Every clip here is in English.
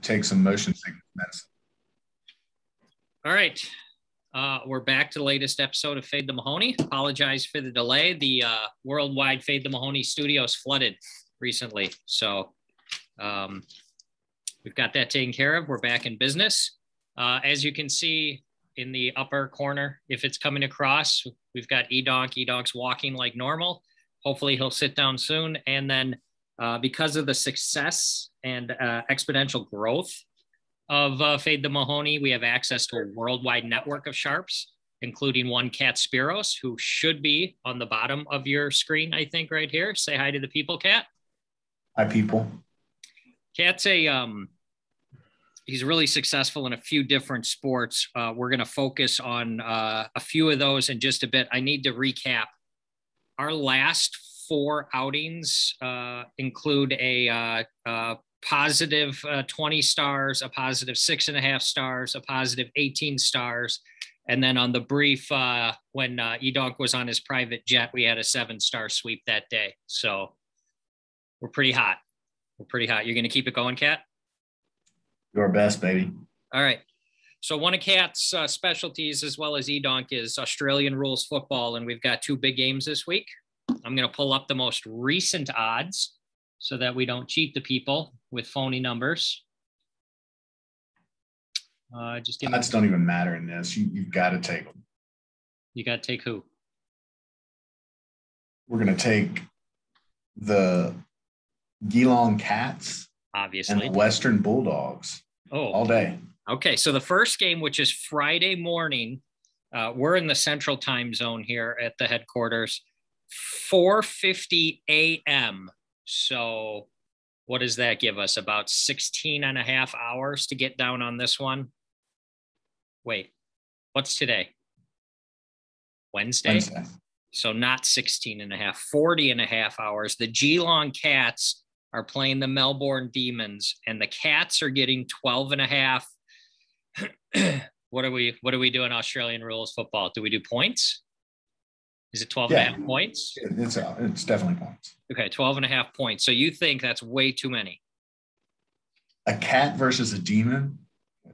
take some motion sickness medicine. All right. We're back to the latest episode of Fade the Mahoney. Apologize for the delay. The worldwide Fade the Mahoney studios flooded recently. So we've got that taken care of. We're back in business. As you can see in the upper corner, if it's coming across, we've got EDonk. EDonk's walking like normal. Hopefully he'll sit down soon. And then because of the success and exponential growth of Fade the Mahoney, we have access to a worldwide network of sharps, including one CATSPEAROS, who should be on the bottom of your screen, I think, right here. Say hi to the people, Cat. Hi, people. Cat's he's really successful in a few different sports. We're going to focus on a few of those in just a bit. I need to recap. Our last 4 outings include a positive 20 stars, a positive 6.5 stars, a positive 18 stars. And then on the brief, when EDonk was on his private jet, we had a 7-star sweep that day. So we're pretty hot. We're pretty hot. You're going to keep it going, Cat? Your best, baby. All right. So one of Cat's specialties, as well as EDonk, is Australian rules football. And we've got 2 big games this week. I'm going to pull up the most recent odds so that we don't cheat the people with phony numbers. Just give Odds don't even matter in this. You've got to take them. You got to take who? We're going to take the Geelong Cats, obviously, and the Western Bulldogs. All day. Okay, so the first game, which is Friday morning, we're in the Central Time Zone here at the headquarters, 4:50 a.m. So what does that give us? About 16 and a half hours to get down on this one. Wait, what's today? Wednesday? So not 16 and a half, 40 and a half hours. The Geelong Cats are playing the Melbourne Demons, and the Cats are getting 12 and a half. What do we do in Australian rules football? Do we do points? Is it 12 and a half points? It's definitely points. Okay, 12 and a half points. So you think that's way too many? A cat versus a demon,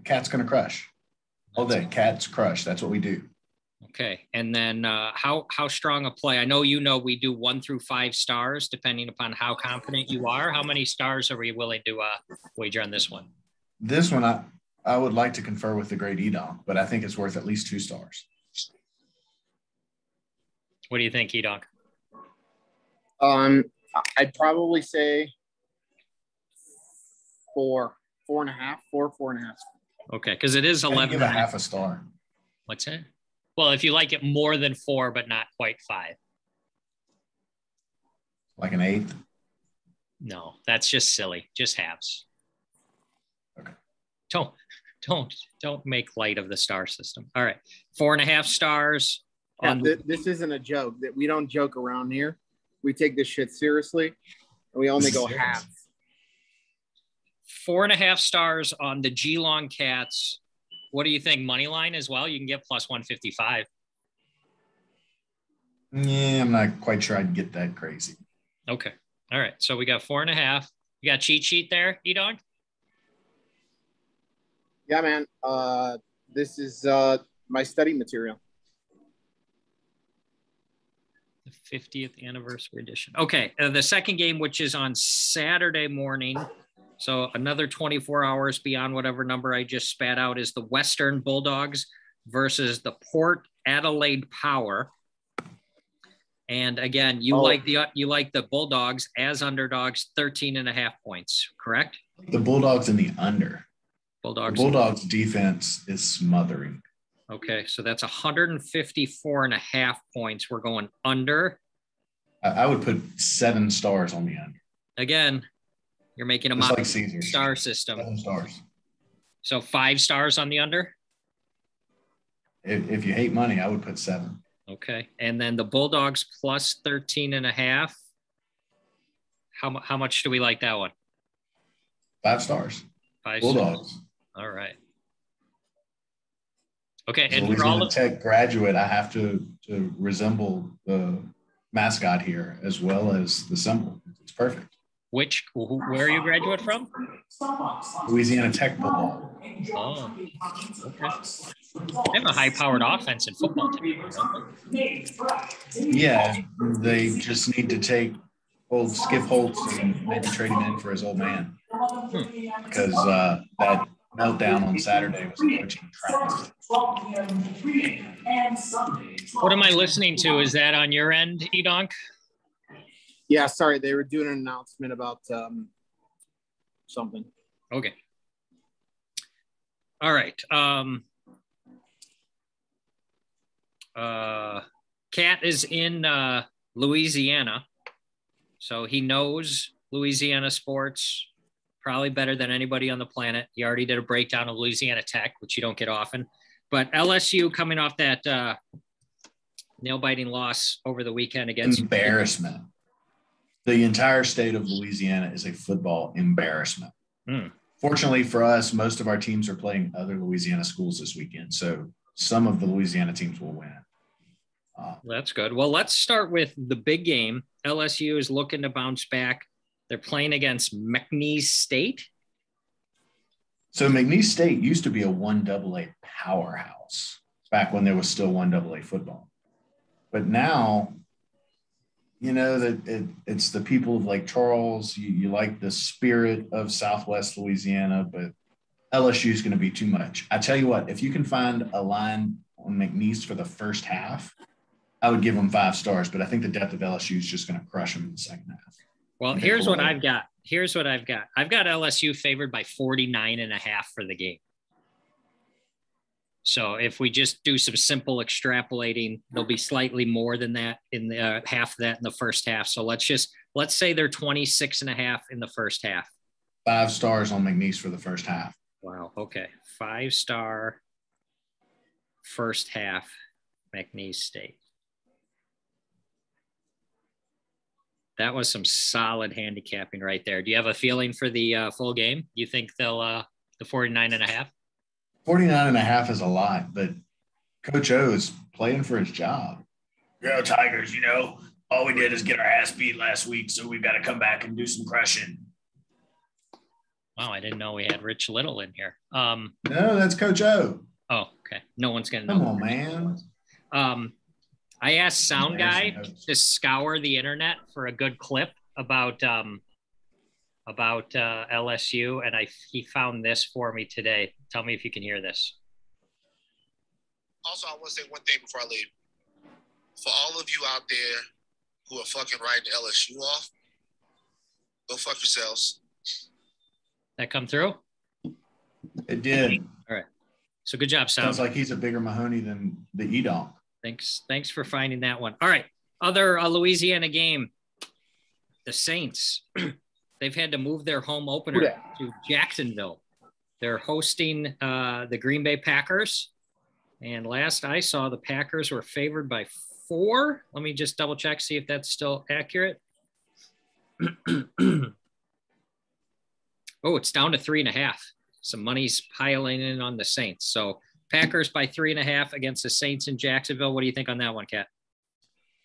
cat's going to crush. All day, cats crush. That's what we do. Okay, and then how strong a play? I know we do 1 through 5 stars, depending upon how confident you are. How many stars are we willing to wager on this one? This one, I would like to confer with the great EDonk, but I think it's worth at least 2 stars. What do you think, EDonk? I'd probably say 4.5. Okay, because it is 11. Give a half a star. What's that? Well, if you like it more than 4, but not quite 5. Like an 8? No, that's just silly. Just halves. Okay. Don't make light of the star system. All right. 4.5 stars. This isn't a joke. That we don't joke around here. We take this shit seriously, and we only go halves. 4.5 stars on the Geelong Cats. What do you think? Money line as well? You can get plus 155. Yeah, I'm not quite sure I'd get that crazy. Okay. All right. So we got 4.5. You got cheat sheet there, EDonk? Yeah, man. This is my study material. The 50th anniversary edition. Okay. The second game, which is on Saturday morning, so another 24 hours beyond whatever number I just spat out, is the Western Bulldogs versus the Port Adelaide Power. And again, you like the Bulldogs as underdogs, 13.5 points, correct? The Bulldogs in the under. Bulldogs defense is smothering. Okay, so that's 154.5 points. We're going under. I would put 7 stars on the under. Again, you're making a like star system. 7 stars. So 5 stars on the under? If you hate money, I would put 7. Okay, and then the Bulldogs plus 13.5. How much do we like that one? 5 stars. 5 Bulldogs. Stars. All right. Okay, As and for all a tech graduate, I have to resemble the mascot here as well as the symbol. It's perfect. Where are you graduate from? Louisiana Tech football. Oh, okay. They have a high-powered offense in football today, don't they? Yeah, they just need to take old Skip Holtz and maybe trade him in for his old man. Because that meltdown on Saturday was a coaching travesty. What am I listening to? Is that on your end, EDonk? Yeah, sorry, they were doing an announcement about something. Okay. All right. Cat is in Louisiana, so he knows Louisiana sports probably better than anybody on the planet. He already did a breakdown of Louisiana Tech, which you don't get often. But LSU coming off that nail-biting loss over the weekend against embarrassment. The entire state of Louisiana is a football embarrassment. Fortunately for us, most of our teams are playing other Louisiana schools this weekend, so some of the Louisiana teams will win. That's good. Well, let's start with the big game. LSU is looking to bounce back. They're playing against McNeese State. So McNeese State used to be a 1AA powerhouse back when there was still 1AA football. But now, you know, that it's the people of Lake Charles. You like the spirit of Southwest Louisiana, but LSU is going to be too much. I tell you what, if you can find a line on McNeese for the first half, I would give them 5 stars, but I think the depth of LSU is just going to crush them in the second half. Well, here's what I've got. I've got LSU favored by 49.5 for the game. So if we just do some simple extrapolating, they'll be slightly more than that in the half of that in the first half. So let's say they're 26.5 in the first half. 5 stars on McNeese for the first half. Wow. Okay. 5-star first half, McNeese State. That was some solid handicapping right there. Do you have a feeling for the full game? You think they'll the 49.5? 49.5 is a lot, but Coach O is playing for his job. Go Tigers, you know, all we did is get our ass beat last week, so we've got to come back and do some crushing. Wow, I didn't know we had Rich Little in here. No, that's Coach O. Oh, okay. No one's going to know. Come on, man. I asked Sound Guy to scour the internet for a good clip about LSU, and he found this for me today. Tell me if you can hear this. Also, I want to say one thing before I leave. For all of you out there who are fucking writing LSU off, go fuck yourselves. That come through? It did. All right. So good job, Sound. Sounds like he's a bigger Mahoney than the EDonk. Thanks for finding that one. All right. Other Louisiana game. The Saints. They've had to move their home opener to Jacksonville. They're hosting the Green Bay Packers. And last I saw, the Packers were favored by 4. Let me just double check, see if that's still accurate. Oh, it's down to 3.5. Some money's piling in on the Saints. So Packers by 3.5 against the Saints in Jacksonville. What do you think on that one, Kat?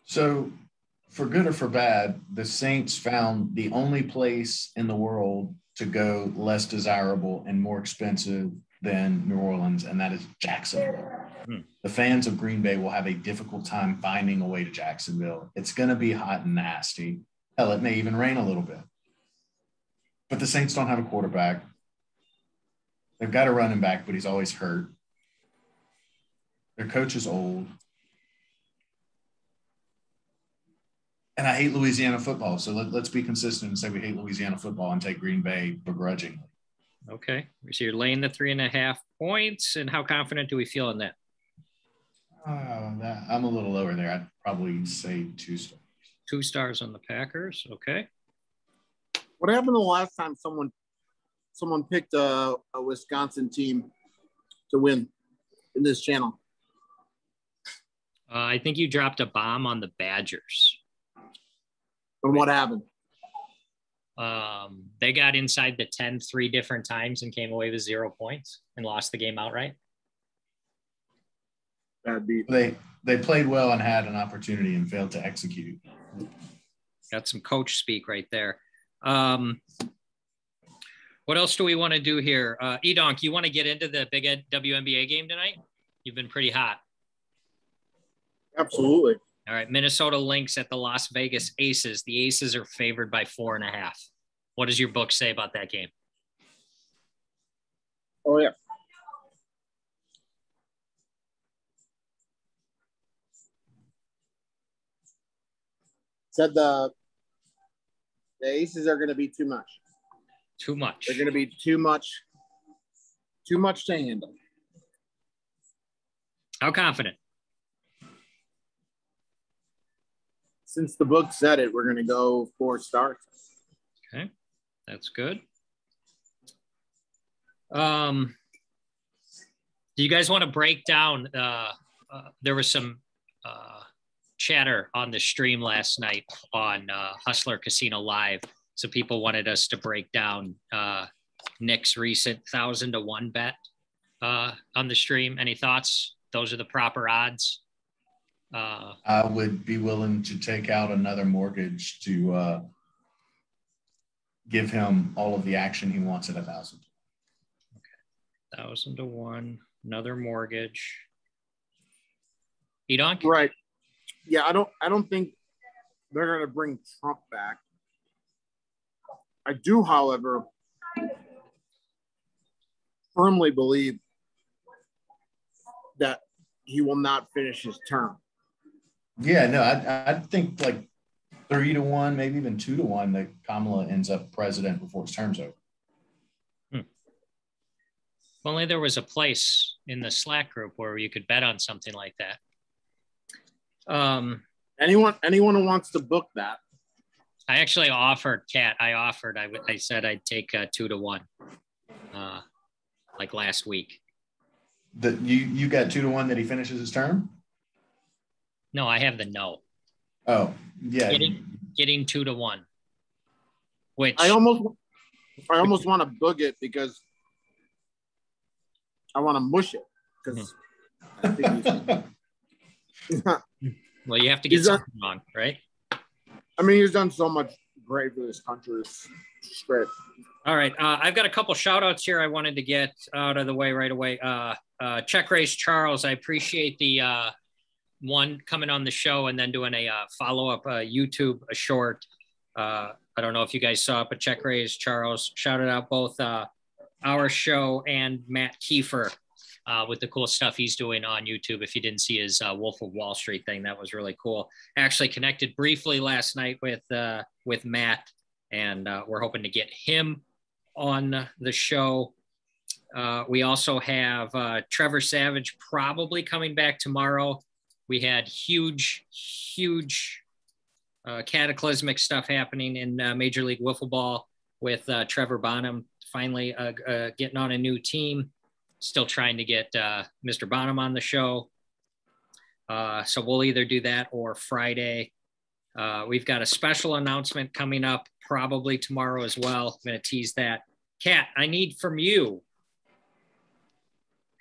So for good or for bad, the Saints found the only place in the world to go less desirable and more expensive than New Orleans, and that is Jacksonville. The fans of Green Bay will have a difficult time finding a way to Jacksonville. It's going to be hot and nasty. Hell, it may even rain a little bit. But the Saints don't have a quarterback. They've got a running back, but he's always hurt. Their coach is old. And I hate Louisiana football. So let's be consistent and say we hate Louisiana football and take Green Bay begrudgingly. Okay. So you're laying the 3.5 points. And how confident do we feel in that? I'm a little lower there. I'd probably say 2 stars. 2 stars on the Packers. Okay. What happened the last time someone picked a Wisconsin team to win in this channel? I think you dropped a bomb on the Badgers. And what happened? They got inside the 10 3 different times and came away with 0 points and lost the game outright. Bad beat. They played well and had an opportunity and failed to execute. Got some coach speak right there. What else do we want to do here? EDonk, you want to get into the big WNBA game tonight? You've been pretty hot. Absolutely. All right. Minnesota Lynx at the Las Vegas Aces. The Aces are favored by 4.5. What does your book say about that game? Oh, yeah. Said the Aces are going to be too much. Too much. They're going to be too much to handle. How confident? Since the book said it, we're going to go 4 stars. Okay, that's good. Do you guys want to break down? There was some chatter on the stream last night on Hustler Casino Live. So people wanted us to break down Nick's recent 1,000-to-1 bet on the stream. Any thoughts? Those are the proper odds. I would be willing to take out another mortgage to give him all of the action he wants at 1,000. Okay, 1,000-to-1, another mortgage. EDonk? Right. Yeah, I don't think they're going to bring Trump back. I do, however, firmly believe that he will not finish his term. Yeah, no, I think like 3-to-1, maybe even 2-to-1 that Kamala ends up president before his term's over. If only there was a place in the Slack group where you could bet on something like that. Anyone who wants to book that. I actually offered Kat. I said I'd take 2-to-1, like last week. That you got 2-to-1 that he finishes his term? No, I have the no. Oh, yeah. Getting 2-to-1. Which I almost want to book it because I want to mush it. Because well, you have to get something wrong, right? I mean, he's done so much great for this country. It's great. All right. I've got a couple shout outs here I wanted to get out of the way right away. Check Race Charles, I appreciate the one coming on the show and then doing a follow-up YouTube, a short. I don't know if you guys saw it, but Check Race Charles shouted out both our show and Matt Kiefer with the cool stuff he's doing on YouTube. If you didn't see his Wolf of Wall Street thing, that was really cool. Actually connected briefly last night with Matt, and we're hoping to get him on the show. We also have Trevor Savage probably coming back tomorrow. We had huge cataclysmic stuff happening in Major League Wiffle Ball with Trevor Bonham finally getting on a new team. Still trying to get Mr. Bonham on the show. So we'll either do that or Friday. We've got a special announcement coming up probably tomorrow as well. I'm going to tease that. Kat, I need from you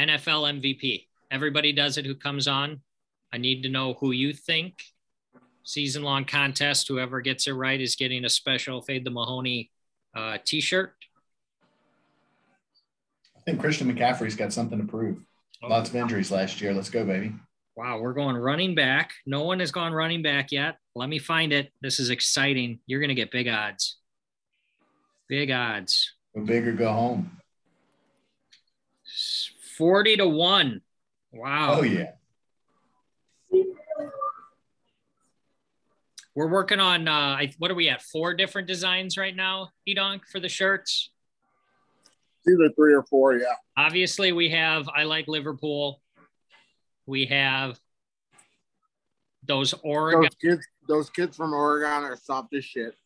NFL MVP. Everybody does it who comes on. I need to know who you think. Season-long contest. Whoever gets it right is getting a special Fade the Mahoney t-shirt. I think Christian McCaffrey's got something to prove. Lots of injuries last year. Let's go, baby. Wow, we're going running back. No one has gone running back yet. Let me find it. This is exciting. You're going to get big odds. Big odds. Go big or go home. 40-to-1. Wow. Oh, yeah. We're working on, what are we at? 4 different designs right now, EDonk, for the shirts? Either 3 or 4, yeah. Obviously, we have I Like Liverpool. We have those Oregon. Those kids from Oregon are soft as shit.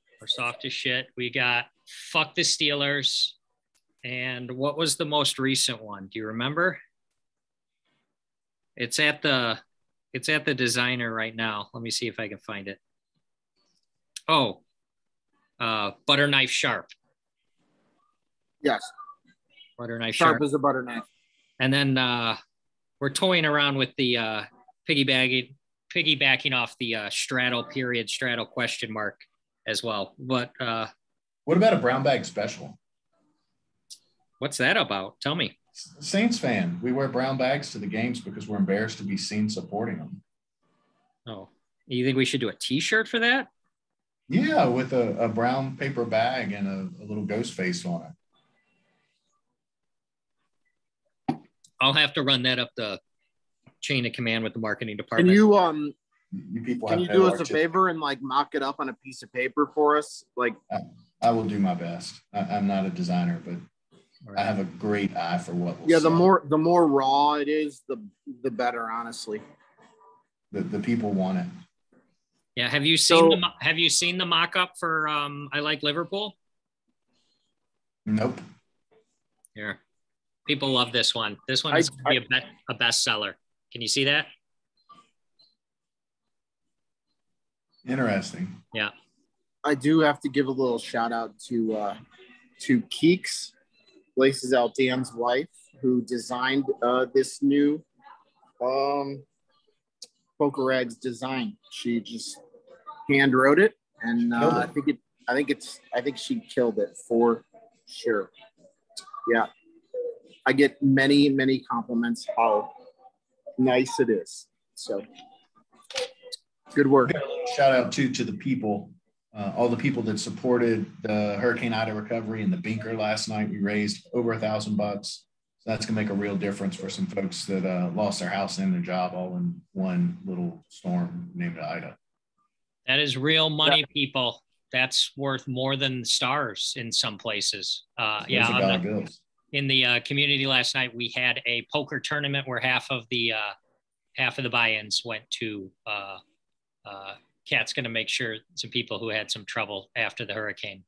We got Fuck the Steelers. And what was the most recent one? Do you remember? It's at the designer right now. Let me see if I can find it. Oh, butter knife sharp. Yes. Butter knife sharp as a butter knife. And then we're toying around with the piggybacking off the straddle question mark as well. But What about a brown bag special? What's that about? Tell me. Saints fan. We wear brown bags to the games because we're embarrassed to be seen supporting them. Oh, you think we should do a T-shirt for that? Yeah, with a brown paper bag and a little ghost face on it. I'll have to run that up the chain of command with the marketing Can department. You people can have you no do us a artistic- favor and like mock it up on a piece of paper for us? Like, I will do my best. I'm not a designer, but I have a great eye for what will yeah, sell. the more raw it is, the better, honestly. The people want it. Yeah. Have you seen the mock-up for I Like Liverpool? Nope. Here. People love this one. This one is going to be a bestseller. Can you see that? Interesting. Yeah. I do have to give a little shout out to Keeks, Laces Out Dan's wife, who designed this new Poker Rags design. She just hand wrote it, and I think she killed it for sure. Yeah, I get many compliments how nice it is. So good work. Shout out to the people, all the people that supported the Hurricane Ida recovery and the Binker last night. We raised over $1,000. So that's gonna make a real difference for some folks that lost their house and their job all in one little storm named Ida. That is real money, people. That's worth more than stars in some places. $1 bills. In the community last night, we had a poker tournament where half of the buy-ins went to Cat's going to make sure some people who had some trouble after the hurricane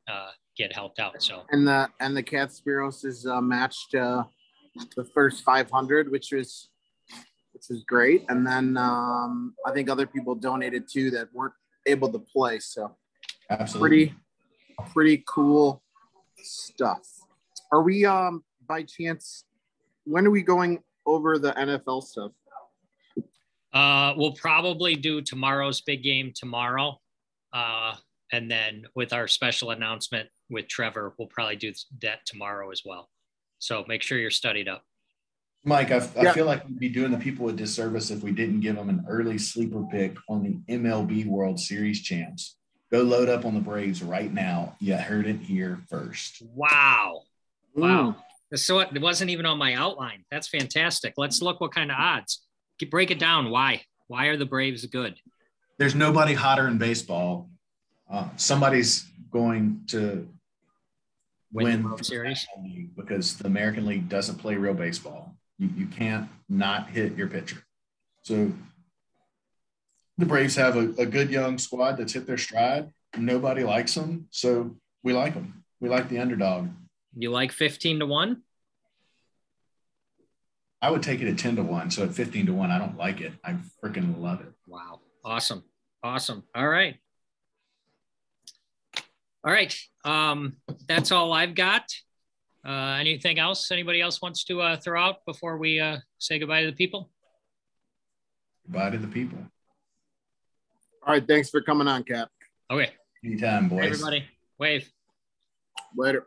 get helped out. So and the CATSPEAROS is matched the first 500, which is great. And then I think other people donated too that weren't able to play. So absolutely pretty cool stuff. Are we by chance? When are we going over the NFL stuff? We'll probably do tomorrow's big game tomorrow. And then with our special announcement with Trevor, we'll probably do that tomorrow as well. So make sure you're studied up. Mike, I feel like we'd be doing the people a disservice if we didn't give them an early sleeper pick on the MLB World Series champs. Go load up on the Braves right now. You heard it here first. Wow. So it wasn't even on my outline. That's fantastic. Let's look what kind of odds. Break it down. Why are the Braves good? There's nobody hotter in baseball. Somebody's going to win the World Series because the American League doesn't play real baseball. You can't not hit your pitcher. So the Braves have a good young squad that's hit their stride. Nobody likes them, so we like them. We like the underdog. You like 15-1? I would take it at 10-1. So at 15-1, I don't like it. I freaking love it. Wow. Awesome. All right. That's all I've got. Anything else anybody else wants to throw out before we say goodbye to the people? Goodbye to the people. All right. Thanks for coming on, Cap. Okay. Anytime, boys. Hey, everybody. Wave. Later.